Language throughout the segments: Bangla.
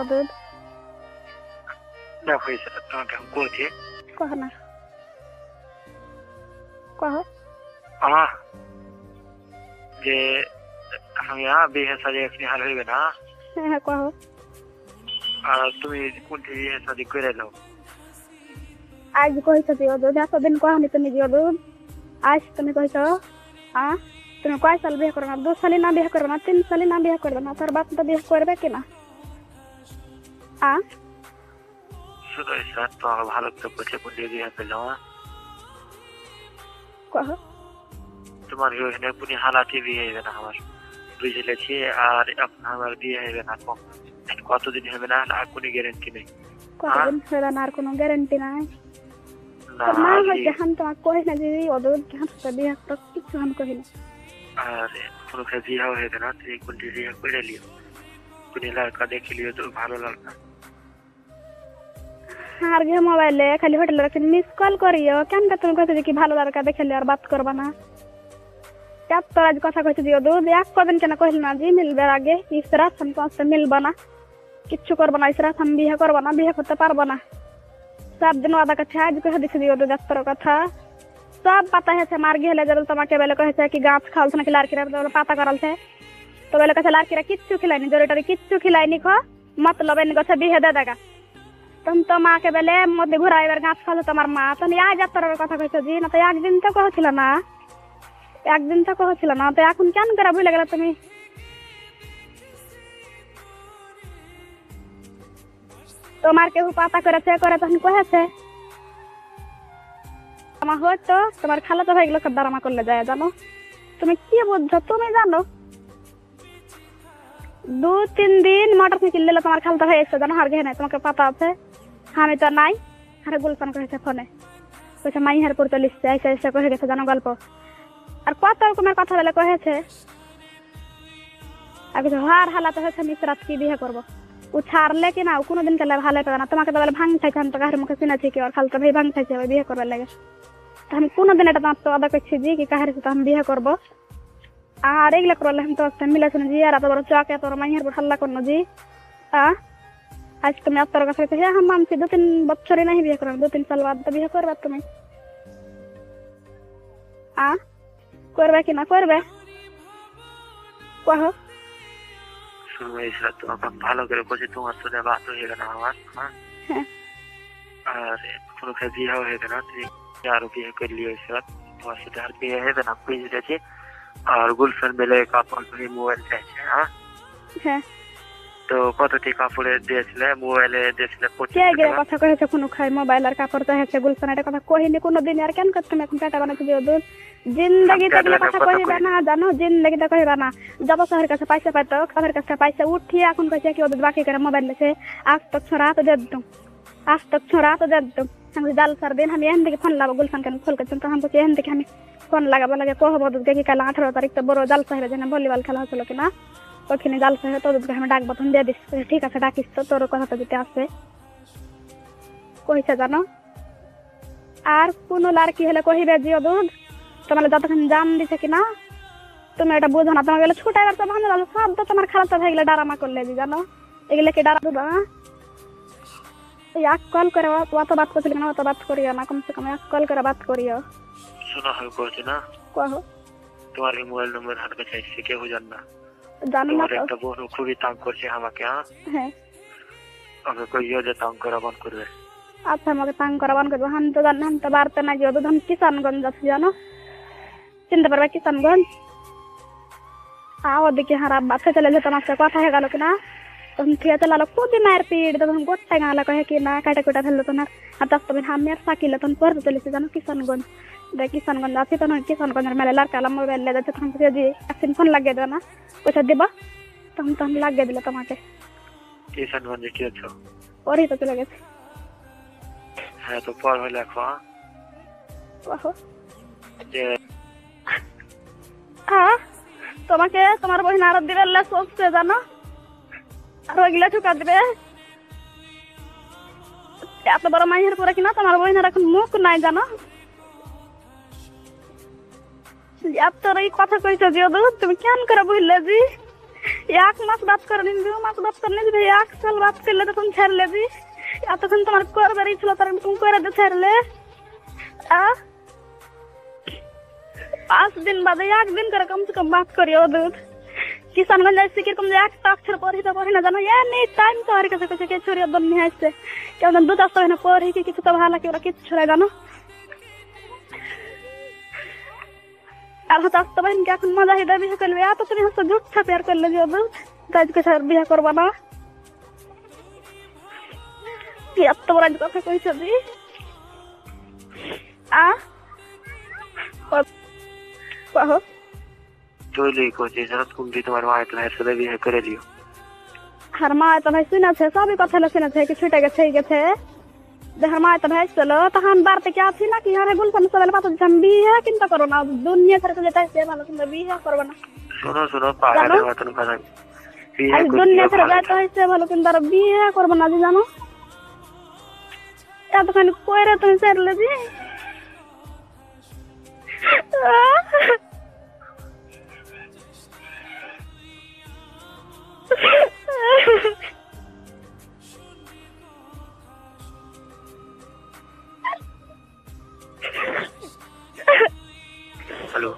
অদূর না হয়েছে তোমাকে আমি কইছি কহ না কহ আমা যে আমি বিয়ে শাদী এখনই হাল হইবে না হ্যাঁ হ্যাঁ কহ আর তুমি কোনটি বিয়ে শাদী করে দাও আজ কইছ যে অদূর এতদিন কহনি তুমি যে অদূর আজ তুমি কইছ তুমি কয় সাল বিয়ে করবে না 2 সালে না বিয়ে করবে না 3 সালে না বিয়ে করবে না তোর বাপ তো বিয়ে করবে কিনা শুধু স্যার তোমাকে ভালো করে বলছে কোনটি বিয়ে পেলাম কহ তোমার ওখানে পুনি হালাতে বিয়ে হবে না আমার বুঝলেছি আর আমার বিয়ে হবে না কতদিন হবে না আর কোনো গ্যারান্টি নেই কতদিন হবে না আর কোনো গ্যারান্টি নাই না না হইতে হাম তোমাকে কই না যে অদূর হাতে বিয়ে করো কিছু হাম কই না আর কোনো বিয়ে হবে না তুই কোনটি বিয়ে করে লিও কোন লড়কা দেখে লিও তো ভালো লড়কা আর গে মোবাইলে খালি হোটেলে রাখছেন মিস কল করিও কেন কা তুমি কইছো যে কি ভালো লড়কা দেখে লিও আর বাত করবা না ক্যাপ তো আজ কথা কইছো দিও দুধ এক কদিন কেন কইল না যে মিলবে আগে ইসরা সম তো মিলবা না কিচ্ছু করবা না ইসরা সম বিয়ে করবা না বিয়ে করতে পারবা না সব দিন ওয়াদা করছে আজ কইছো দিছি দিও দুধ ডাক্তার কথা সব পাতা হেছে মার গেলে জরুর তোমাকে বেলে কইছে কি গাছ খাওলছ নাকি লারকিরা পাতা করালছে তো বেলে কইছে লারকিরা কিচ্ছু খিলাইনি জরুরি কিচ্ছু খিলাইনি খ मतलब এনে কইছে বিয়ে দে দেগা তুমি তো মাকে বেলে মধ্যে ঘুরাইবার গাছ খালো তোমার মা তুমি আজ ডাক্তারের কথা কইছো জি না তো একদিন তো কইছিল না একদিন তো কইছিল না তো এখন কেন করে ভুলে গেল তুমি তোমার কেউ পাতা করেছে করে তখন কহেছে আমার হয়তো তোমার খালা তো হয়ে গেল সব দারামা করলে যায় জানো তুমি কি বুঝছো তুমি জানো 2-3 দিন মোটরসাইকেল নিলে তোমার খালতা হয়ে এসে জানো আর ঘে নাই তোমাকে পাতা আছে আমি তো নাই আরে গুলশান কইছে ফোনে কইছে মাইহার পর চলিছে এসে এসে কহে গেছে জানো গল্প আর কত রকমের কথা বলে কহেছে আর কিছু হার হালাতে হয়েছে মিশ্রাত কি বিয়ে করবো ও ছাড়লে কি না ও কোনোদিন কেলে ভালো পাবে না তোমাকে তো বলে ভাঙ খাইছে আমি তো কাহের মুখে শুনেছি কি আর খালতা ভাই ভাঙ খাইছে ওই বিয়ে করবার লাগে আমি কোনোদিন এটা তোমার তো আদা করছি যে কি কাহের সাথে আমি বিয়ে করবো আর এগুলো করলে আমি তো মিলাছি না জি আর এত বড় চকে তোর মাইয়ার পর হাল্লা করনো জি আজ তুমি আপনার কাছে হ্যাঁ হ্যাঁ মানছি 2-3 বছরই নাই বিয়ে করবে 2-3 সাল বাদ বিয়ে করবে তুমি করবে কি না করবে কহ সময় স্যার তোমাকে ভালো করে বলছি তোমার সাথে বাত হয়ে গেল আমার হ্যাঁ আর কোনো বিয়ে হয়ে গেল তুই আরো বিয়ে করে লিও স্যার তোমার সাথে আর বিয়ে হবে না বুঝেছি আর গুলশান বেলে কাপড় ধরে মোবাইল চাইছে হ্যাঁ তো কতটি কাপড়ে দিয়েছিলে মোবাইলে দিয়েছিলে কে গিয়ে কথা কইছে কোনো খাই মোবাইল আর কাপড় চাইছে গুলশান এটা কথা কইনি কোনোদিন আর কেন করতে এখন পেটা বানাতে দিও দুধ জিন্দেগি থেকে কথা কইবা না জানো জিন্দেগিটা কইবা না জব শহরের কাছে পয়সা পাইতো শহরের কাছে পয়সা উঠিয়ে এখন কইছে কি ওদের বাকি করে মোবাইল লেছে আজ তক ছড়া তো দে দম আজ তক ছড়া তো দে দম हम जाल सर दिन हम एहन देखे फोन लाबो गुलशन के खोल के तो हमको एहन देखे हम फोन लगाबो लगे कहबो दुके कि काला 18 तारीख तो बड़ो जाल साहेब जने वॉलीबॉल खेला हलो कि ना ओखिने जाल साहेब तो दुके हम डाक बतन दे दिस ठीक আছে ডাকিস তো তোর কথা তো দিতে আছে কইছে জানো আর কোন লাড়কি হলে কহিবে জিও দুধ তোমার যতক্ষণ জান দিছে কি না তুমি এটা বুঝো না তোমার গেলে ছুটাইবার তো ভালো ভালো সব তো তোমার খারাপ তো হয়ে গেলে ডারামা করলে জি জানো এগুলা কি ডারা দুধ एक कॉल करे वो तो बात कर लेकिन वो तो बात करियो ना कम से कम एक कॉल करे बात करियो सुना है कोच ना कहो तुम्हारे मोबाइल नंबर हट के चाहिए के हो जानना जानू ना तो बहुत खूबी तंग करছে আমাকে হ্যাঁ আমি কইও যে তंग করা বন্ধ করবে আচ্ছা আমাকে তंग করা বন্ধ করবে हम तो জানি हम तो বারতে না গিয়ে তো কিষানগঞ্জ যাচ্ছি জানো চিনতে পারবে কিষানগঞ্জ ওদিকে হারা বাচ্চা চলে যেত আমার সাথে কথা হয়ে গেল কিনা तहन थिया चला खुद मार पीट तहन गोटा गाला कहे कि ना काटा कुटा धरल तहन आ दस तब हम यार साकिल तहन पर चले जानो किशनगंज दे किशनगंज आसी तहन किशनगंज मेले लड़का मोबाइल ले जाते तहन जी एक्शन फोन लगे दो ना पैसा देबा तहन तहन लगे दिले তোমাকে किशनगंज কি আছো ওরই তো চলে গেছে হ্যাঁ তো পর হইলে এখন ওহো যে তোমাকে তোমার বহিন আর দিবে লে সোচছে জানো আর ওইগুলা ঠুকা দিবে এত বড় মাইয়ের পরে কিনা তোমার বইনের এখন মুখ নাই জানো এত এই কথা কইছো যে তুমি কেন করে বুঝলে জি এক মাস বাদ করেনি, 2 মাস বাদ করেনি, যদি 1 সাল বাদ করলে তো তুমি ছাড়লে দি। এতক্ষণ তোমার করবার ছিল, তার তুমি করে দিয়ে ছাড়লে। 5 দিন বাদে 1 দিন করে কমসে কম বাদ করিও দুধ। কিষানগঞ্জ আসছে কিরকম যে একটা অক্ষর পড়ি না জানো, এনি টাইম তো আর কাছে কাছে কে ছড়িয়ে দল নিয়ে আসছে। কেমন দুধ আসতে হয় না পড়ি কি কিছু তো ভালো কি ওরা কিচ্ছু নাই জানো। আর হয়তো আসতে পারেন কি এখন মজা হিদা বিয়ে করবে, এত তুমি হচ্ছে জুট ছাপিয়ার করলে যে দুধ তাজকে স্যার বিয়ে করবা না। কি এত বড় কথা কইছ দি কহ চলে কোচে যারা তুমি তোমার মায়ের ভাইয়ের সাথে বিয়ে করে দিও। আর মা তো ভাই শুনেছে, সবই কথা শুনেছে, কি ছুটে গেছে দেখার মা তো ভাই চলো তখন বাড়তে কি আছি নাকি আরে গুলফান সবাই পাতা দিচ্ছি বিয়ে কিন্তু করো না, দুনিয়া ছেড়ে যেতে আসছে ভালো, কিন্তু বিয়ে করবো না। শোনো পাগলের মতন কথা, দুনিয়া ছেড়ে যাইতে হয়েছে ভালো, কিন্তু আর বিয়ে করবো না জানো। এতখানি কইরে তুমি ছাড়লে যে হ্যালো,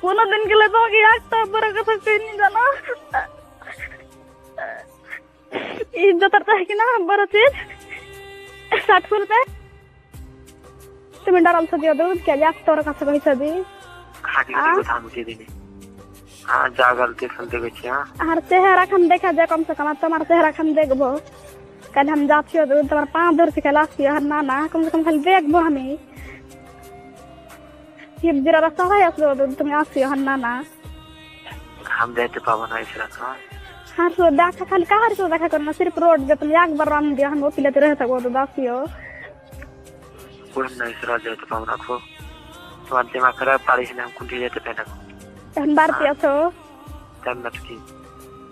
কোনদিন গেলে তোমাকে একটা বড় কথা কইনি জানো, ইজ্জতের চাই কিনা বড় চিজ 60 ফুলতে তুমি ডরালছো দিও দুধ কে যাক তোর কাছে কইছো দি খাটি কথা আমি দিয়ে দিনি। যা গলতি ফেলতে গেছি। আর চেহারা খান দেখা যায় কমসে কম, তোমার চেহারা খান দেখবো কাল हम যাচ্ছি দুধ তোমার পা ধরছি খেলা আসছি আর না কমসে কম খালি দেখবো আমি হিপজিরা রাস্তা হয় আসলো দুধ তুমি আসছি আর না हम जाते पाबो ना इस रात। हाँ तो देखा खाली कहाँ से देखा करना, सिर्फ रोड पे तुम एक बार रन दिया हम वकील रह सको तो दासियो कोई ना इस रात जाते पाबो ना खो तुम्हारे दिमाग खराब पारिश ने हम कुंठी जाते पहना हम बार पिया तो तब मत की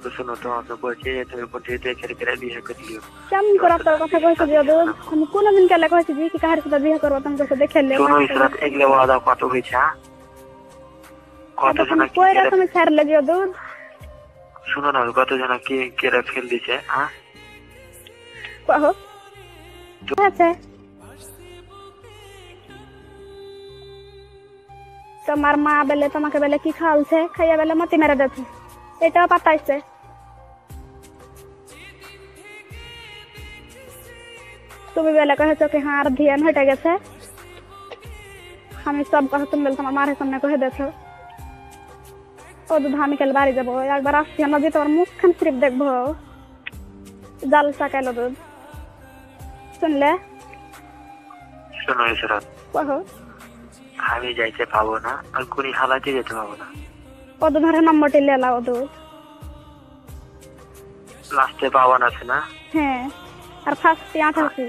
तो सुनो तो आप लोग बोलते हैं तुम्हें कुंठी देख कर भी है कर लियो क्या हम करा तो कथा कोई दियो दो हम कौन दिन के लगा छी कि कहाँ से भी करवा तुम जैसे देख ले सुनो इस रात एक लेवा आधा कत हुई छा कत जना कोई रात में छाड़ ले दियो दो सुनो ना कत जना के केरा फेल दिছে हां कहो अच्छा তোমার মা বলে তোমাকে বলে কি খাওয়াছে, খাইয়া বলে মতি মেরে দিয়েছে, এটাও পাতাইছে। তুমি বলে কহেছো কি হ্যাঁ আর ধ্যান হটে গেছে, আমি সব কথা তুমি বলে তোমার মার সামনে কহে দিয়েছো। ও দুধ আমি কাল বাড়ি যাবো, একবার আসছি আমরা যে তোমার মুখখান সিরিপ দেখবো জাল সাকাইলো দুধ শুনলে। শোনো इस रात কহো আমি যাইতে পাবো না আর কোনি হালাতে যেতে পাবো না। ও দুধের নম্বরটি লেলা ও দুধ লাস্টে পাবো না আছে না। হ্যাঁ আর ফার্স্টে 88।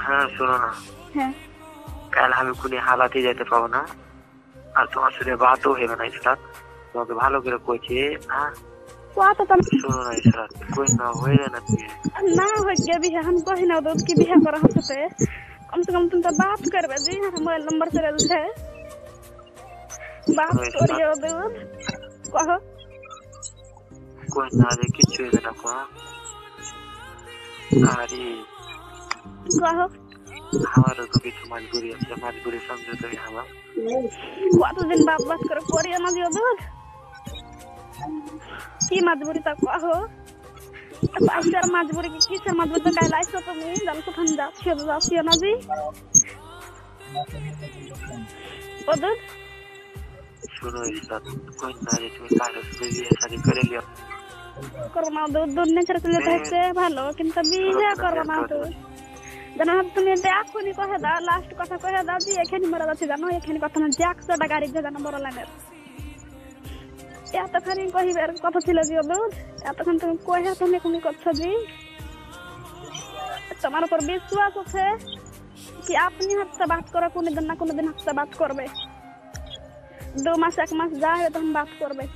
হ্যাঁ শোনো না হ্যাঁ কাল আমি কোনি হালাতে যেতে পাবো না আর তোমার সাথে বাতও হবে না इस रात তোমাকে ভালো করে কইছি। হ্যাঁ वो तो तुम सुनो ना इस रात कोई ना होएगा ना ना हो गया भी है, हम कहीं ना दूध की भी है कर हमसे कम से कम तुम तो बात करबे जी, मोबाइल नंबर से रल है बात करियो दूध कहो कोई ना रे किछु है ना को अरे कहो हमारा तो किछु मजबूरी है, मजबूरी समझो तो हमारा वो तो दिन बात बात करो करियो ना दियो दूध की मजबूरी तक कहो पासर मजबूरी की किसर मजबूरी तो कहलाई सो तुम दल को हम जासियो ना जी ओदर सुनो इस रात कोई ना रे তুমি কাল से भी शादी করে লিও করোনা দুধ ছেড়ে চলে যাচ্ছে ভালো, কিন্তু বিয়ে করবো না তো জানো তুমি এখনই কহে দাও, লাস্ট কথা কহে দাও যে এখানে মরা যাচ্ছে জানো, এখানে কথা না যে 100 টাকা গাড়ি জানো বড় লাইনের এতখানি কহিবার কথা ছিল দিও দুধ, এতক্ষণ তুমি কহে তুমি কোন করছো জি, তোমার উপর বিশ্বাস আছে कि আপনি হাতে বাত করা কোনদিন না কোনদিন হাতে বাত করবে, 2 মাস 1 মাস যা হয় তখন বাত করবে।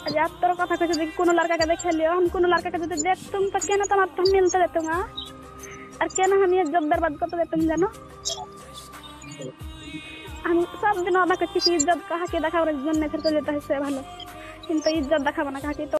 आज आप तो কথা কইছো যে কোন লড়কা দেখে লিও, हम কোন লড়কা যদি দেখতুম তো কেন তোমার তো মিলতে দিতুম আর কেন আমি ইজ্জত बर्बाद করতে দিতুম জানো। আমি সব দিন ওটা করছি ইজ্জত কাহাকে দেখাবার জন্য ছেড়ে যেতে হচ্ছে ভালো, কিন্তু ইজ্জত দেখাবো না কাহাকে।